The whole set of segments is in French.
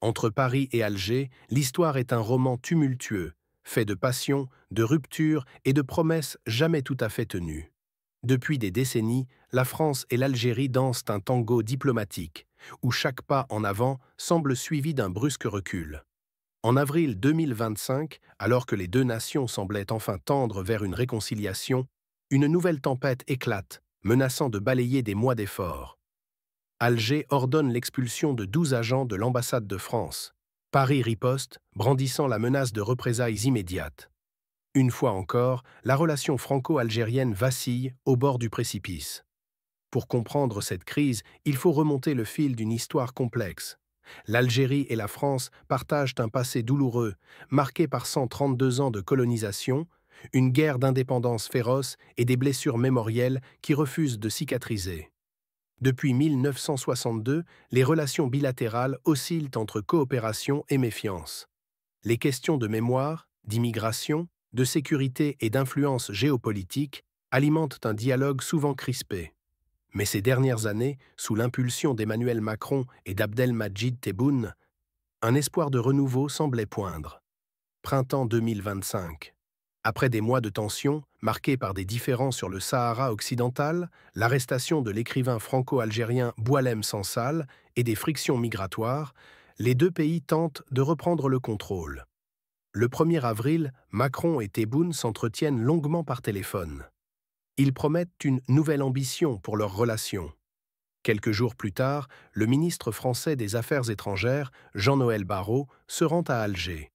Entre Paris et Alger, l'histoire est un roman tumultueux, fait de passion, de ruptures et de promesses jamais tout à fait tenues. Depuis des décennies, la France et l'Algérie dansent un tango diplomatique, où chaque pas en avant semble suivi d'un brusque recul. En avril 2025, alors que les deux nations semblaient enfin tendre vers une réconciliation, une nouvelle tempête éclate, menaçant de balayer des mois d'efforts. Alger ordonne l'expulsion de 12 agents de l'ambassade de France. Paris riposte, brandissant la menace de représailles immédiates. Une fois encore, la relation franco-algérienne vacille au bord du précipice. Pour comprendre cette crise, il faut remonter le fil d'une histoire complexe. L'Algérie et la France partagent un passé douloureux, marqué par 132 ans de colonisation, une guerre d'indépendance féroce et des blessures mémorielles qui refusent de cicatriser. Depuis 1962, les relations bilatérales oscillent entre coopération et méfiance. Les questions de mémoire, d'immigration, de sécurité et d'influence géopolitique alimentent un dialogue souvent crispé. Mais ces dernières années, sous l'impulsion d'Emmanuel Macron et d'Abdelmadjid Tebboune, un espoir de renouveau semblait poindre. Printemps 2025. Après des mois de tension, marqués par des différends sur le Sahara occidental, l'arrestation de l'écrivain franco-algérien Boualem Sansal et des frictions migratoires, les deux pays tentent de reprendre le contrôle. Le 1er avril, Macron et Tebboune s'entretiennent longuement par téléphone. Ils promettent une nouvelle ambition pour leurs relations. Quelques jours plus tard, le ministre français des Affaires étrangères, Jean-Noël Barrot, se rend à Alger.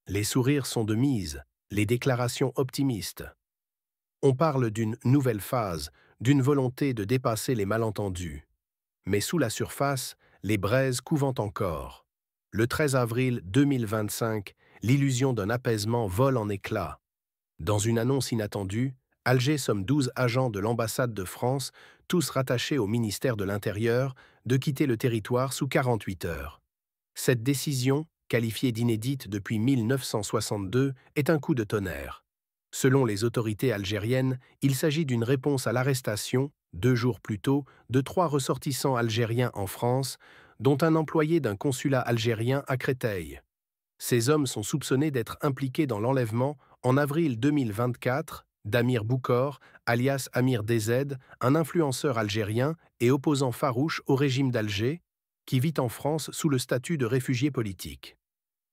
Les sourires sont de mise, les déclarations optimistes. On parle d'une nouvelle phase, d'une volonté de dépasser les malentendus. Mais sous la surface, les braises couvent encore. Le 13 avril 2025, l'illusion d'un apaisement vole en éclats. Dans une annonce inattendue, Alger somme 12 agents de l'ambassade de France, tous rattachés au ministère de l'Intérieur, de quitter le territoire sous 48 heures. Cette décision, qualifiée d'inédite depuis 1962, est un coup de tonnerre. Selon les autorités algériennes, il s'agit d'une réponse à l'arrestation, 2 jours plus tôt, de 3 ressortissants algériens en France, dont un employé d'un consulat algérien à Créteil. Ces hommes sont soupçonnés d'être impliqués dans l'enlèvement, en avril 2024, d'Amir Boukor, alias Amir DZ, un influenceur algérien et opposant farouche au régime d'Alger, qui vit en France sous le statut de réfugié politique.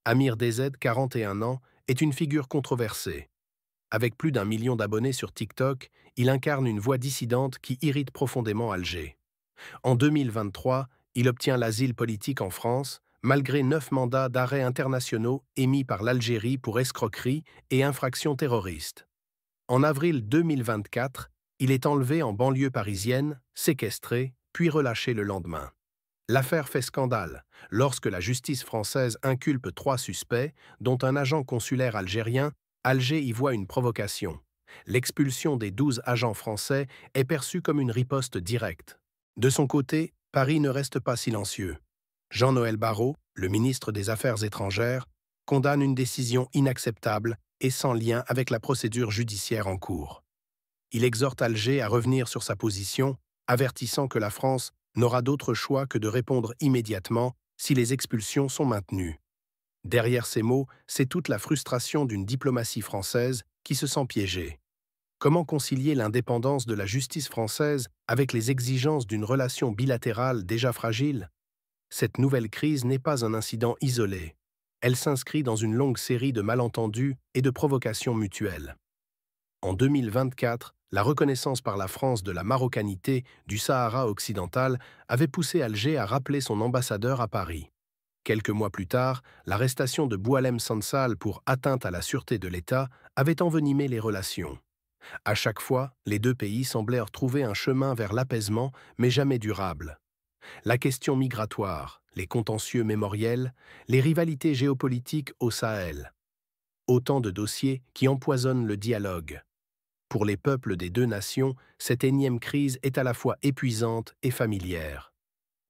Amir DZ, 41 ans, est une figure controversée. Avec plus d'1 million d'abonnés sur TikTok, il incarne une voix dissidente qui irrite profondément Alger. En 2023, il obtient l'asile politique en France, malgré 9 mandats d'arrêt internationaux émis par l'Algérie pour escroquerie et infractions terroristes. En avril 2024, il est enlevé en banlieue parisienne, séquestré, puis relâché le lendemain. L'affaire fait scandale lorsque la justice française inculpe 3 suspects, dont un agent consulaire algérien. Alger y voit une provocation. L'expulsion des 12 agents français est perçue comme une riposte directe. De son côté, Paris ne reste pas silencieux. Jean-Noël Barrot, le ministre des Affaires étrangères, condamne une décision inacceptable et sans lien avec la procédure judiciaire en cours. Il exhorte Alger à revenir sur sa position, avertissant que la France n'aura d'autre choix que de répondre immédiatement si les expulsions sont maintenues. Derrière ces mots, c'est toute la frustration d'une diplomatie française qui se sent piégée. Comment concilier l'indépendance de la justice française avec les exigences d'une relation bilatérale déjà fragile? Cette nouvelle crise n'est pas un incident isolé. Elle s'inscrit dans une longue série de malentendus et de provocations mutuelles. En 2024, la reconnaissance par la France de la marocanité du Sahara occidental avait poussé Alger à rappeler son ambassadeur à Paris. Quelques mois plus tard, l'arrestation de Boualem Sansal pour atteinte à la sûreté de l'État avait envenimé les relations. À chaque fois, les deux pays semblèrent trouver un chemin vers l'apaisement, mais jamais durable. La question migratoire, les contentieux mémoriels, les rivalités géopolitiques au Sahel. Autant de dossiers qui empoisonnent le dialogue. Pour les peuples des deux nations, cette énième crise est à la fois épuisante et familière.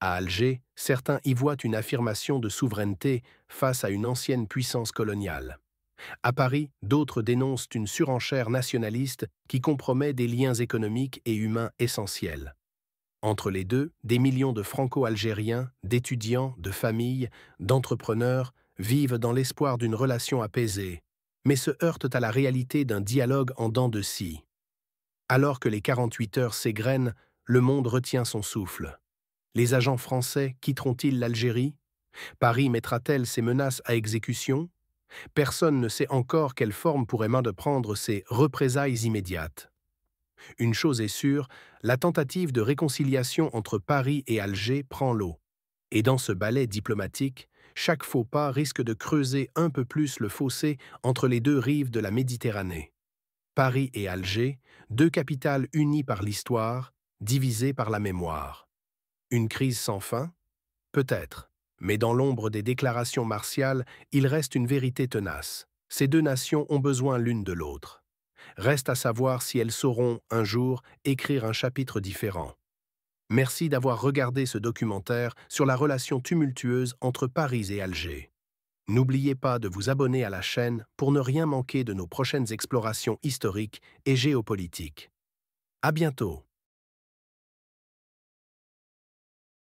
À Alger, certains y voient une affirmation de souveraineté face à une ancienne puissance coloniale. À Paris, d'autres dénoncent une surenchère nationaliste qui compromet des liens économiques et humains essentiels. Entre les deux, des millions de Franco-Algériens, d'étudiants, de familles, d'entrepreneurs vivent dans l'espoir d'une relation apaisée, mais se heurtent à la réalité d'un dialogue en dents de scie. Alors que les 48 heures s'égrènent, le monde retient son souffle. Les agents français quitteront-ils l'Algérie? Paris mettra-t-elle ses menaces à exécution? Personne ne sait encore quelle forme pourrait prendre ces représailles immédiates. Une chose est sûre, la tentative de réconciliation entre Paris et Alger prend l'eau. Et dans ce ballet diplomatique, chaque faux pas risque de creuser un peu plus le fossé entre les deux rives de la Méditerranée. Paris et Alger, deux capitales unies par l'histoire, divisées par la mémoire. Une crise sans fin? Peut-être. Mais dans l'ombre des déclarations martiales, il reste une vérité tenace. Ces deux nations ont besoin l'une de l'autre. Reste à savoir si elles sauront, un jour, écrire un chapitre différent. Merci d'avoir regardé ce documentaire sur la relation tumultueuse entre Paris et Alger. N'oubliez pas de vous abonner à la chaîne pour ne rien manquer de nos prochaines explorations historiques et géopolitiques. À bientôt!